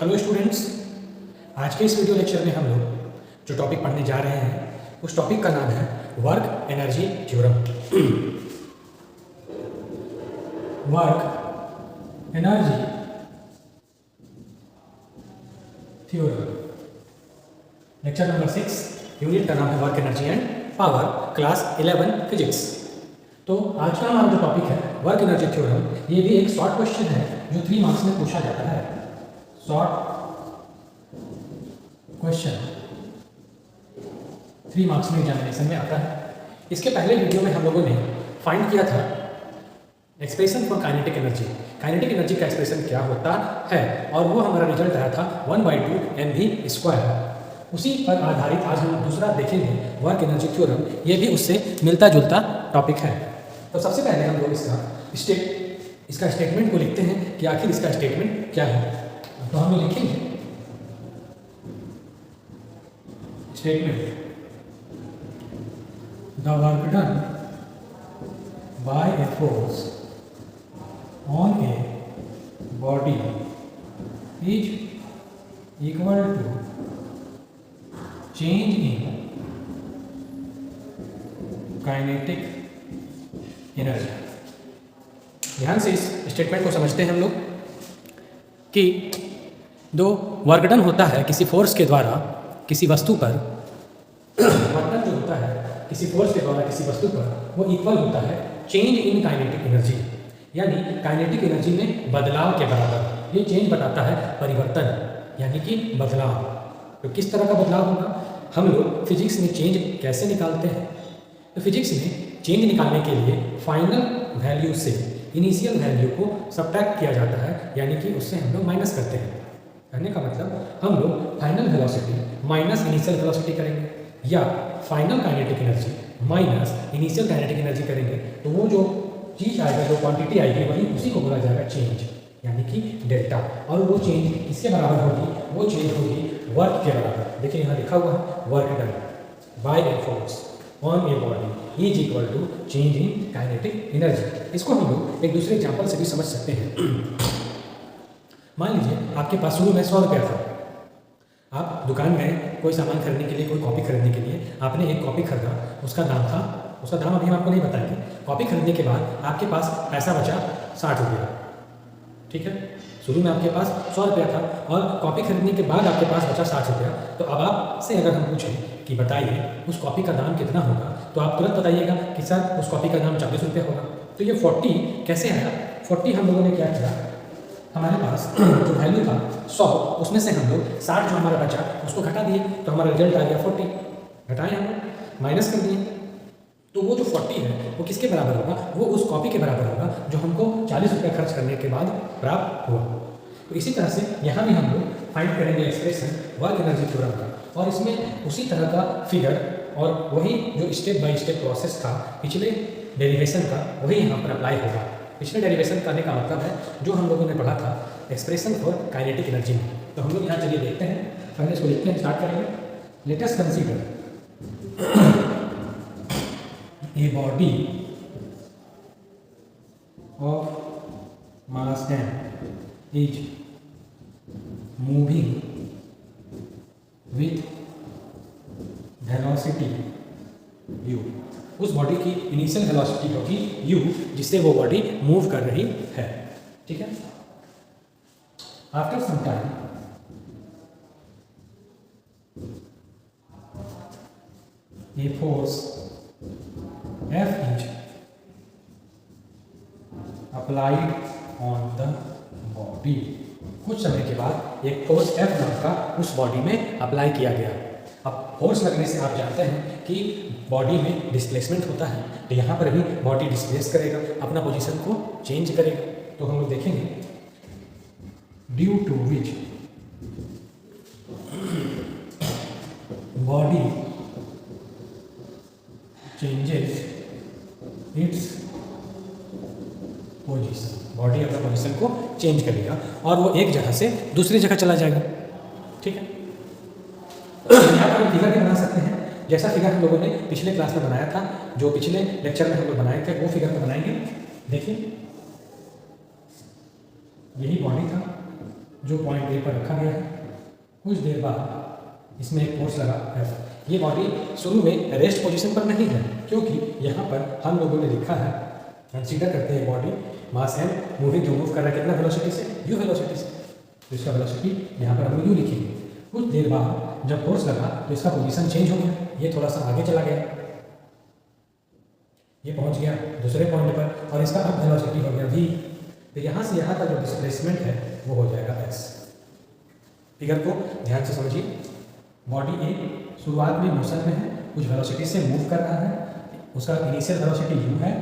Hello students, आज के इस वीडियो लेक्चर में हम लोग जो टॉपिक पढ़ने जा रहे हैं उस टॉपिक का नाम है work energy theorem. Work energy theorem, lecture number 6, unit का नाम है work energy and power, class 11 physics. तो आज का हमारा जो टॉपिक है वर्क एनर्जी थ्योरम, ये भी एक शॉर्ट क्वेश्चन है जो 3 मार्क्स में पूछा जाता है। शॉर्ट क्वेश्चन 3 मार्क्स में एग्जामिनेशन में आता है। इसके पहले वीडियो में हम लोगों ने फाइंड किया था expression for kinetic energy. Kinetic energy का एक्सप्रेशन क्या होता है और वो हमारा रिजल्ट आया था 1/2 mv²। उसी पर आधारित आज हम दूसरा देखेंगे वर्क एनर्जी थ्योरम। ये भी उससे मिलता जुलता टॉपिक है। तो सबसे पहले हम लोग इसका स्टेटमेंट को लिखते हैं कि आखिर इसका स्टेटमेंट क्या है। तो हम लोग लिखेंगे statement, the work done by a force on a body is equal to change in kinetic energy. ध्यान से इस स्टेटमेंट को समझते हैं हम लोग कि जो वर्क डन होता है किसी फोर्स के द्वारा किसी वस्तु पर, वर्क डन जो होता है किसी फोर्स के द्वारा किसी वस्तु पर, वो इक्वल होता है चेंज इन काइनेटिक एनर्जी, यानी काइनेटिक एनर्जी में बदलाव के बराबर। ये चेंज बताता है परिवर्तन, यानी कि बदलाव। तो किस तरह का बदलाव होगा? हम लोग फिजिक्स में चेंज कैसे निकालते हैं? तो फिजिक्स में चेंज निकालने के लिए फाइनल वैल्यू से इनिशियल वैल्यू को सब्ट्रैक्ट किया जाता है, यानी कि उससे हम लोग माइनस करते हैं। कहने का मतलब हम लोग final velocity minus initial velocity करेंगे, या final kinetic energy minus initial kinetic energy करेंगे। तो वो जो चीज़ आएगा, जो क्वांटिटी आएगी, वही उसी को बोला जाएगा चेंज, यानी कि डेल्टा। और वो चेंज किसके बराबर होगी? वो चेंज होगी वर्क के बराबर। देखिए यहाँ लिखा हुआ है work done by a force on a body is equal to change in kinetic energy. इसको हम लोग एक दूसरे एग्जाम्पल से भी समझ सकते हैं। मान लीजिए आपके पास शुरू में 100 रुपया था। आप दुकान गए कोई सामान खरीदने के लिए, कोई कॉपी खरीदने के लिए। आपने एक कॉपी खरीदा, उसका दाम अभी हम आपको नहीं बताएंगे। कॉपी खरीदने के बाद आपके पास पैसा बचा 60 रुपया, ठीक है। शुरू में आपके पास 100 रुपया था और कॉपी खरीदने के बाद आपके पास बचा 60 रुपया। तो अब आपसे अगर हम पूछें कि बताइए उस कॉपी का दाम कितना होगा, तो आप तुरंत बताइएगा कि सर उस कॉपी का दाम 40 रुपया होगा। तो ये 40 कैसे आया? 40 हम लोगों ने क्या किया, हमारे पास जो वैल्यू था 100, उसमें से हम लोग 60 जो हमारा बचा उसको घटा दिए, तो हमारा रिजल्ट आ गया 40। घटाए हम लोग, माइनस कर दिए, तो वो जो 40 है वो किसके बराबर होगा? वो उस कॉपी के बराबर होगा जो हमको 40 रुपया खर्च करने के बाद प्राप्त हुआ। तो इसी तरह से यहाँ भी हम लोग फाइंड करेंगे एक्सप्रेशन वर्क एनर्जी थ्योरम का, और इसमें उसी तरह का फिगर और वही जो स्टेप बाय स्टेप प्रोसेस था पिछले डेरिवेशन का, वही यहाँ पर अप्लाई होगा। पिछले डेरिवेशन करने का मतलब है जो हम लोगों ने पढ़ा था एक्सप्रेशन फॉर काइनेटिक एनर्जी में। तो हम लोग यहाँ चलिए देखते हैं, पहले इसको लिखते हैं, स्टार्ट करेंगे। Let us consider a body of mass m is moving with velocity u। उस बॉडी की इनिशियल वेलोसिटी होगी u, जिससे वो बॉडी मूव कर रही है, ठीक है। After some time a force F is applied on the body। कुछ समय के बाद एक फोर्स F नाम का उस बॉडी में अप्लाई किया गया। अब फोर्स लगने से आप जानते हैं कि बॉडी में डिस्प्लेसमेंट होता है, तो यहाँ पर भी बॉडी डिस्प्लेस करेगा, अपना पोजीशन को चेंज करेगा। तो हम लोग देखेंगे due to which body changes its position. Body अपना पोजीशन को चेंज करेगा और वो एक जगह से दूसरी जगह चला जाएगा, ठीक है। यहाँ पर हम फिगर भी बना सकते हैं, जैसा फिगर हम लोगों ने पिछले क्लास में बनाया था, जो पिछले लेक्चर में हम लोग बनाए थे, वो फिगर में बनाएंगे। देखिए यही बॉडी था, जो पॉइंट ए पर रखा गया है। कुछ देर बाद इसमें एक फोर्स लगा F। ये बॉडी शुरू में रेस्ट पोजीशन पर नहीं है, क्योंकि यहाँ पर हम लोगों ने लिखा है, कंसीडर करते हैं बॉडी मास m मूविंग जो मूव कर रहा है कितना वेलोसिटी से, u वेलोसिटी से, तो इसका वेलोसिटी यहाँ पर हम u लिखेंगे। कुछ देर बाद जब फोर्स लगा तो इसका पोजीशन चेंज हो गया, ये थोड़ा सा आगे चला गया, ये पहुँच गया दूसरे पॉइंट पर और इसका अब वेलोसिटी हो गया v। तो यहाँ से यहाँ का जो डिस्प्लेसमेंट है वो हो जाएगा s। फिगर को ध्यान से समझिए, बॉडी ए शुरुआत में मोशन में है, कुछ वेलोसिटी से मूव कर रहा है, उसका इनिशियल वेलोसिटी u है।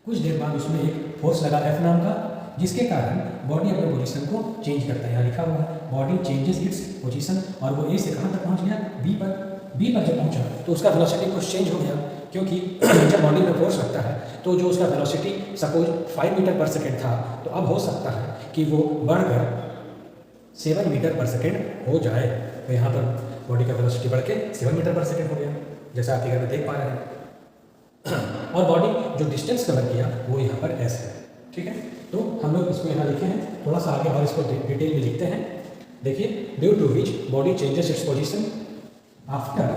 कुछ देर बाद उसमें एक फोर्स लगा F नाम का, जिसके कारण बॉडी अपने पोजीशन को चेंज करता है। यहाँ लिखा हुआ है बॉडी चेंजेस इट्स पोजीशन, और वो ए से कहाँ तक पहुँच गया, बी पर। बी पर जब पहुँचा तो उसका वेलोसिटी कुछ चेंज हो गया, क्योंकि जब बॉडी में फोर्स लगता है तो जो उसका वेलोसिटी सपोज 5 मीटर पर सेकेंड था, तो अब हो सकता है कि वो बढ़कर 7 मीटर पर सेकेंड हो जाए। तो यहाँ पर बॉडी का वेलोसिटी बढ़ के 7 मीटर पर सेकेंड हो गया, जैसा आप फिगर में देख पा रहे हैं। और बॉडी जो डिस्टेंस कवर किया वो यहाँ पर s है, ठीक है। तो हम लोग इसको यहाँ लिखे हैं, थोड़ा सा आगे और इसको डिटेल में लिखते हैं। देखिए, due to which body changes its position after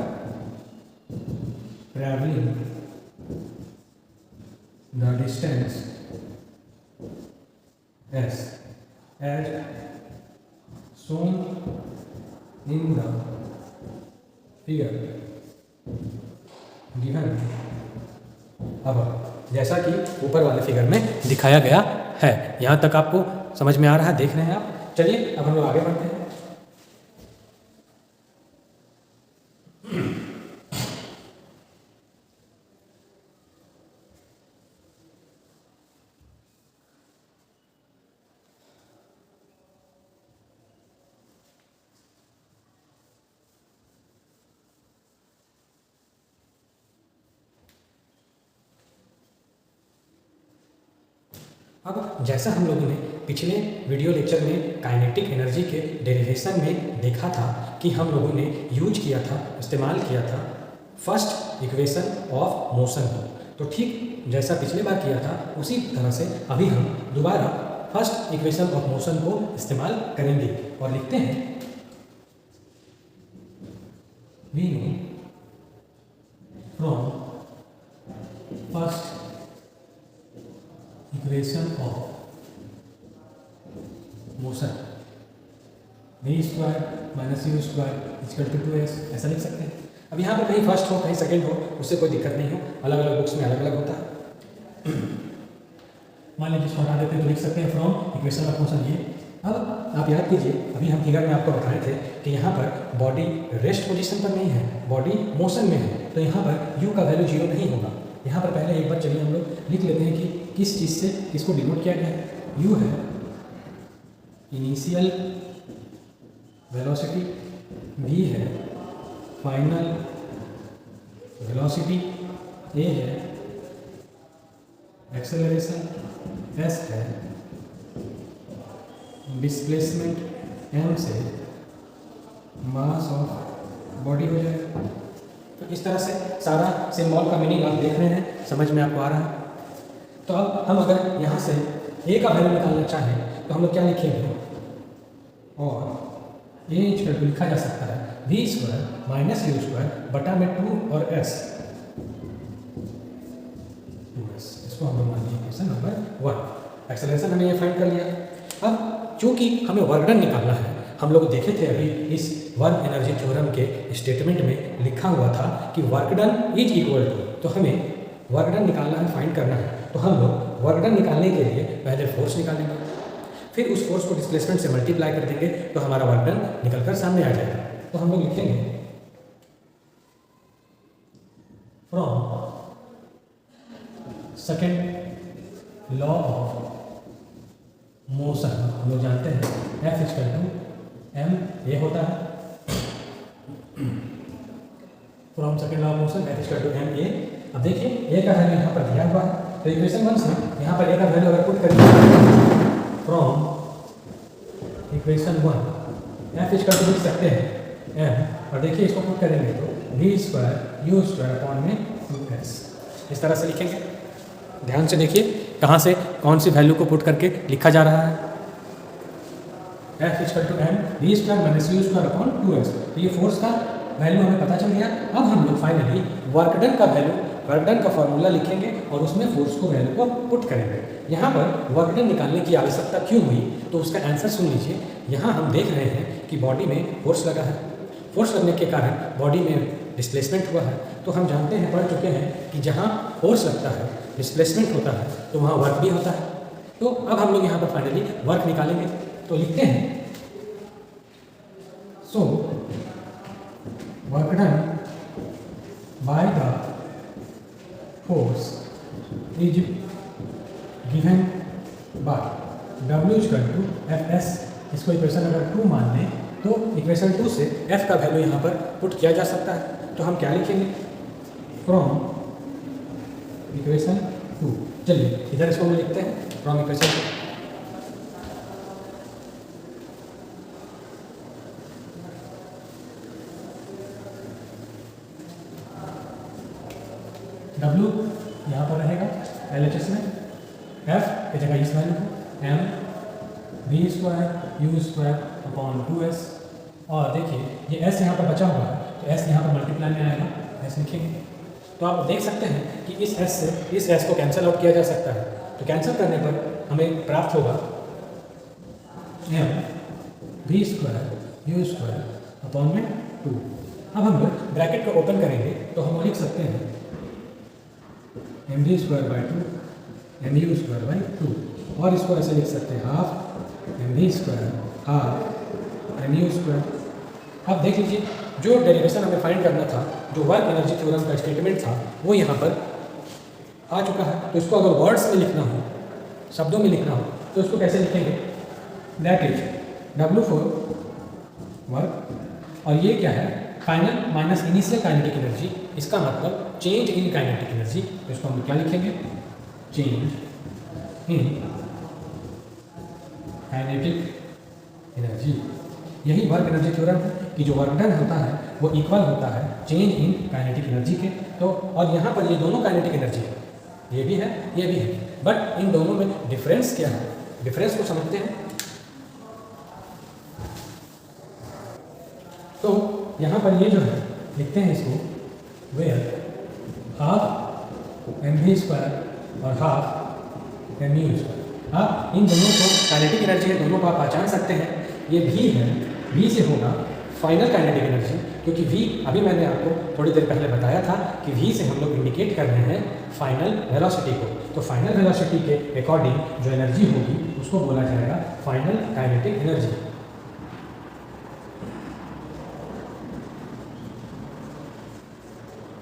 travelling the distance s as shown in the figure given। अब जैसा कि ऊपर वाले फिगर में दिखाया गया है, यहाँ तक आपको समझ में आ रहा है, देख रहे हैं आप। चलिए अब हम लोग आगे बढ़ते हैं। अब जैसा हम लोगों ने पिछले वीडियो लेक्चर में काइनेटिक एनर्जी के डेरिवेशन में देखा था कि हम लोगों ने यूज किया था, इस्तेमाल किया था फर्स्ट इक्वेशन ऑफ मोशन को। तो ठीक जैसा पिछले बार किया था उसी तरह से अभी हम दोबारा फर्स्ट इक्वेशन ऑफ मोशन को इस्तेमाल करेंगे और लिखते हैं we know from first equation of motion v square minus u square equal to 2s, ऐसा लिख सकते हैं। अब यहाँ पर कहीं फर्स्ट हो कहीं सेकंड हो, उससे कोई दिक्कत नहीं हो, अलग अलग बुक्स में अलग अलग होता है। मान लीजिए इसको हटा देते हैं तो लिख सकते हैं फ्रॉम इक्वेशन ऑफ मोशन ये। अब आप याद कीजिए, अभी हम फिगर में आपको बताए थे कि यहाँ पर बॉडी रेस्ट पोजीशन पर नहीं है, बॉडी मोशन में है, तो यहाँ पर u का वैल्यू 0 नहीं होगा। यहाँ पर पहले एक बार चलिए हम लोग लिख लेते हैं कि किस चीज़ से किसको डिनोट किया गया है। u है इनिशियल वेलोसिटी, v है फाइनल वेलोसिटी, a है एक्सेलरेशन, s है डिस्प्लेसमेंट, m से मास ऑफ बॉडी हो जाएगा। तो इस तरह से सारा सिंबल का मीनिंग आप देख रहे हैं, समझ में आपको आ रहा है। तो अब हम अगर यहाँ से a का वैल्यू निकालना चाहें तो हम लोग क्या लिखेंगे, और a इक्वल टू लिखा जा सकता है v square minus u square बटा में 2 और s। इसको हम लोग मान लीजिए इक्वेशन नंबर 1। एक्सेलरेशन हमने ये फाइंड कर लिया। अब चूंकि हमें वर्क डन निकालना है, हम लोग देखे थे अभी इस वर्क एनर्जी थ्योरम के स्टेटमेंट में लिखा हुआ था कि work done is equal to, तो हमें वर्क डन निकालना है, फाइंड करना है। तो हम लोग वर्क डन निकालने के लिए पहले फोर्स निकालेंगे, फिर उस फोर्स को डिस्प्लेसमेंट से मल्टीप्लाई कर देंगे तो हमारा वर्क डन निकल कर सामने आ जाएगा। तो हम लोग लिखेंगे from second law of motion, हम लोग जानते हैं F equal to m a होता है। From second law of motion F equal to m a। अब देखिए a का वैल्यू यहाँ पर दिया हुआ है, तो इक्वेशन 1 से यहाँ पर a का वैल्यू अगर पुट करेंगे from equation 1 F equal to लिख सकते हैं m, और देखिए इसको पुट करेंगे तो v square u square upon में 2s, इस तरह से लिखेंगे। ध्यान से देखिए कहाँ से कौन सी वैल्यू को पुट करके लिखा जा रहा है। F equal to m v square minus u square upon 2s। तो ये फोर्स का वैल्यू हमें पता चल गया। अब हम लोग फाइनली वर्क डन का वैल्यू, वर्क डन का फॉर्मूला लिखेंगे और उसमें फोर्स को वैल्यू को पुट करेंगे। यहाँ पर वर्क डन निकालने की आवश्यकता क्यों हुई, तो उसका आंसर सुन लीजिए। यहाँ हम देख रहे हैं कि बॉडी में फोर्स लगा है, फोर्स लगने के कारण बॉडी में डिस्प्लेसमेंट हुआ है। तो हम जानते हैं, पढ़ चुके हैं कि जहाँ फोर्स लगता है, डिस्प्लेसमेंट होता है, तो वहाँ वर्क भी होता है। तो अब हम लोग यहाँ पर फाइनली वर्क निकालेंगे। तो लिखते हैं, so work done by the force is given by W equal to Fs। इसको इक्वेशन अगर 2 मान लें तो इक्वेशन 2 से F का वैल्यू यहाँ पर पुट किया जा सकता है। तो हम क्या लिखेंगे, फ्रॉम इक्वेशन 2। चलिए इधर इसको हम लिखते हैं, फ्रॉम इक्वेशन 2। W यहाँ पर रहेगा LHS में, F की जगह इस वैल्यू को m v square u square upon 2s। और देखिए ये s यहाँ पर बचा हुआ है, तो s यहाँ पर मल्टीप्लाई में आएगा, s लिखेंगे। तो आप देख सकते हैं कि इस s से इस s को कैंसिल आउट किया जा सकता है। तो कैंसिल करने पर हमें प्राप्त होगा m v square u square upon में 2। अब हम लोग ब्रैकेट को ओपन करेंगे तो हम लिख सकते हैं mv square by 2 mu square by 2। और इसको ऐसे लिख सकते हैं half mv square half mu square. अब देख लीजिए, जो डेरिवेशन हमें फाइंड करना था, जो वर्क एनर्जी थ्योरम का स्टेटमेंट था, वो यहाँ पर आ चुका है। तो इसको अगर वर्ड्स में लिखना हो, शब्दों में लिखना हो, तो इसको कैसे लिखेंगे, that is W for work, और ये क्या है, final minus initial kinetic energy. इसका मतलब चेंज इन काइनेटिक एनर्जी। तो इसको हम क्या लिखेंगे, चेंज इन काइनेटिक एनर्जी। यही वर्क एनर्जी थ्योरम है कि जो वर्क डन होता है वो इक्वल होता है चेंज इन काइनेटिक एनर्जी के। तो और यहाँ पर ये दोनों काइनेटिक एनर्जी है, ये भी है ये भी है, बट इन दोनों में डिफरेंस क्या है, डिफरेंस को समझते हैं। तो यहाँ पर ये जो है लिखते हैं इसको, वेयर हाफ mv स्क्वायर और हाफ mu स्क्वायर। आप इन दोनों को काइनेटिक एनर्जी है, दोनों को आप पहचान सकते हैं। ये v है, v से होगा फाइनल काइनेटिक एनर्जी, क्योंकि v अभी मैंने आपको थोड़ी देर पहले बताया था कि v से हम लोग इंडिकेट कर रहे हैं फाइनल वेलोसिटी को। तो फाइनल वेलोसिटी के अकॉर्डिंग जो एनर्जी होगी उसको बोला जाएगा फाइनल काइनेटिक एनर्जी।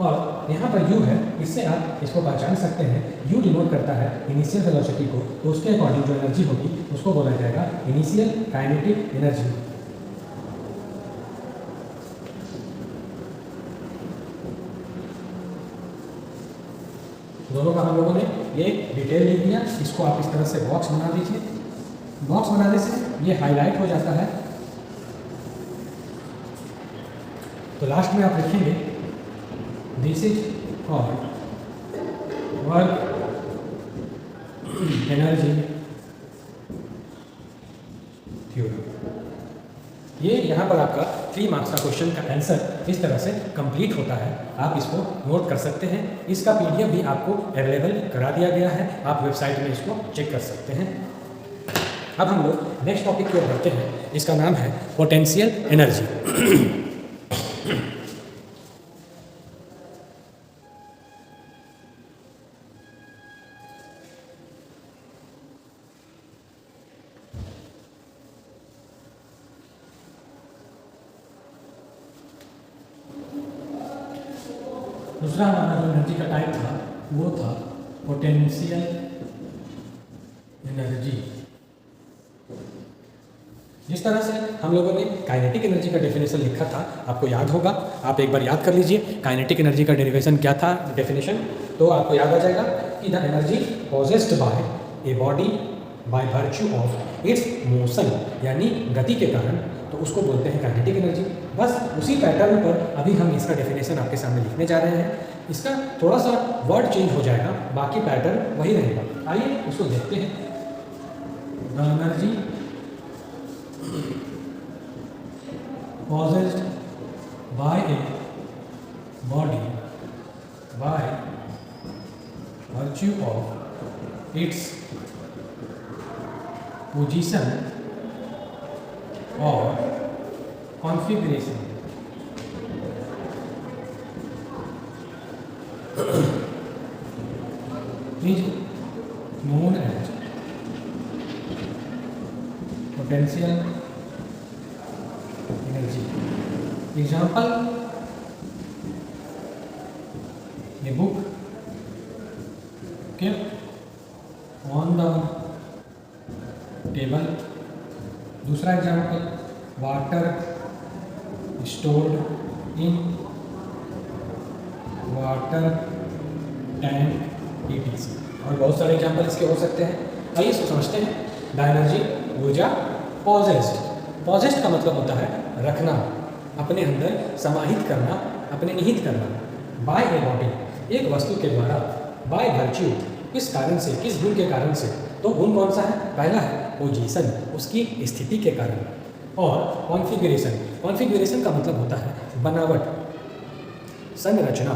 और यहाँ पर u है, इससे आप इसको पहचान सकते हैं, u डिनोट करता है इनिशियल वेलोसिटी को, तो उसके अकॉर्डिंग जो एनर्जी होगी उसको बोला जाएगा इनिशियल काइनेटिक एनर्जी। दोनों का हम लोगों ने ये डिटेल लिख दिया। इसको आप इस तरह से बॉक्स बना दीजिए। बॉक्स बनाने से ये हाईलाइट हो जाता है। तो लास्ट में आप लिखेंगे this is called work energy theorem. ये यहाँ पर आपका 3 मार्क्स का क्वेश्चन का आंसर इस तरह से कंप्लीट होता है। आप इसको नोट कर सकते हैं। इसका PDF भी आपको अवेलेबल करा दिया गया है, आप वेबसाइट में इसको चेक कर सकते हैं। अब हम लोग नेक्स्ट टॉपिक की ओर बढ़ते हैं। इसका नाम है पोटेंशियल एनर्जी। दूसरा हमारा जो एनर्जी का टाइप था वो था पोटेंशियल एनर्जी। जिस तरह से हम लोगों ने काइनेटिक एनर्जी का डेफिनेशन लिखा था, आपको याद होगा, आप एक बार याद कर लीजिए काइनेटिक एनर्जी का डेरिवेशन क्या था, डेफिनेशन। तो आपको याद आ जाएगा कि the energy possessed by a body by virtue of its motion, यानी गति के कारण, तो उसको बोलते हैं काइनेटिक एनर्जी। बस उसी पैटर्न पर अभी हम इसका डेफिनेशन आपके सामने लिखने जा रहे हैं। इसका थोड़ा सा वर्ड चेंज हो जाएगा, बाकी पैटर्न वही रहेगा। आइए उसको देखते हैं। द एनर्जी इट्स पोजीशन और configuration is known as potential energy. Example, a book kept on the table. दूसरा example, water stored in water tank ETC। और बहुत सारे एग्जाम्पल इसके हो सकते हैं। आइए इसको समझते हैं। द एनर्जी, ऊर्जा, पॉजेस्ड। पॉजेस्ड का मतलब होता है रखना, अपने अंदर समाहित करना, अपने निहित करना। बाय ए बॉडी, एक वस्तु के द्वारा। बाय वर्च्यू, किस कारण से, किस गुण के कारण से। तो गुण कौन सा है? पहला है पोजीशन, उसकी स्थिति के कारण। और कॉन्फ़िगरेशन, कॉन्फ़िगरेशन का मतलब होता है बनावट, संरचना,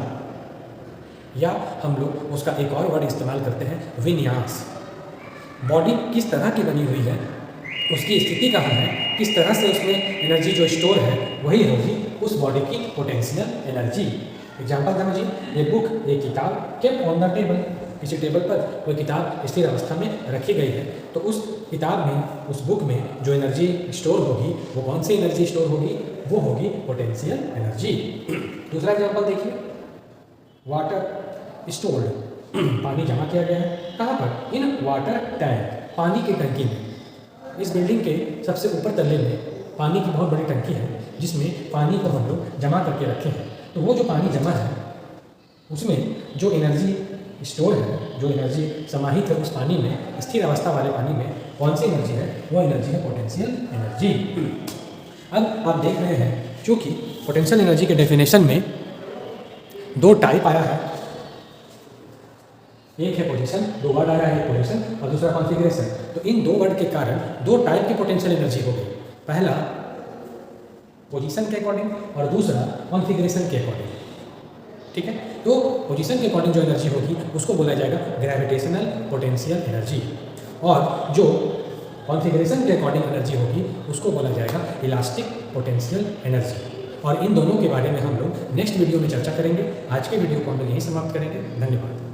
या हम लोग उसका एक और वर्ड इस्तेमाल करते हैं विन्यास। बॉडी किस तरह की बनी हुई है, उसकी स्थिति कहाँ है, किस तरह से उसमें एनर्जी जो स्टोर है वही होगी उस बॉडी की पोटेंशियल एनर्जी। एग्जाम्पल समझिए, ये बुक, ये किताब केप्ट ऑन द टेबल, किसी टेबल पर कोई किताब स्थिर अवस्था में रखी गई है, तो उस किताब में, उस बुक में जो एनर्जी स्टोर होगी वो कौन सी एनर्जी स्टोर होगी? वो होगी पोटेंशियल एनर्जी। दूसरा एग्जाम्पल देखिए, वाटर स्टोर्ड, पानी जमा किया गया है कहाँ पर? इन वाटर टैंक, पानी की टंकी में। इस बिल्डिंग के सबसे ऊपर तल्ले में पानी की बहुत बड़ी टंकी है जिसमें पानी को हम लोग जमा करके रखे हैं। तो वो जो पानी जमा है उसमें जो एनर्जी स्टोर है, जो एनर्जी समाहित है उस पानी में, स्थिर अवस्था वाले पानी में कौन सी एनर्जी है? वो एनर्जी है पोटेंशियल एनर्जी। अब आप देख रहे हैं, चूँकि पोटेंशियल एनर्जी के डेफिनेशन में दो टाइप आया है, एक है पोजीशन, दो वर्ड आया है, एक पोजीशन और दूसरा कॉन्फ़िगरेशन। तो इन दो वर्ड के कारण दो टाइप की पोटेंशियल एनर्जी हो गई। पहला पोजीशन के अकॉर्डिंग और दूसरा कॉन्फ़िगरेशन के अकॉर्डिंग। ठीक है, तो पोजीशन के अकॉर्डिंग जो एनर्जी होगी उसको बोला जाएगा ग्रेविटेशनल पोटेंशियल एनर्जी, और जो कॉन्फ़िगरेशन के अकॉर्डिंग एनर्जी होगी उसको बोला जाएगा इलास्टिक पोटेंशियल एनर्जी। और इन दोनों के बारे में हम लोग नेक्स्ट वीडियो में चर्चा करेंगे। आज के वीडियो को हम लोग यहीं समाप्त करेंगे। धन्यवाद।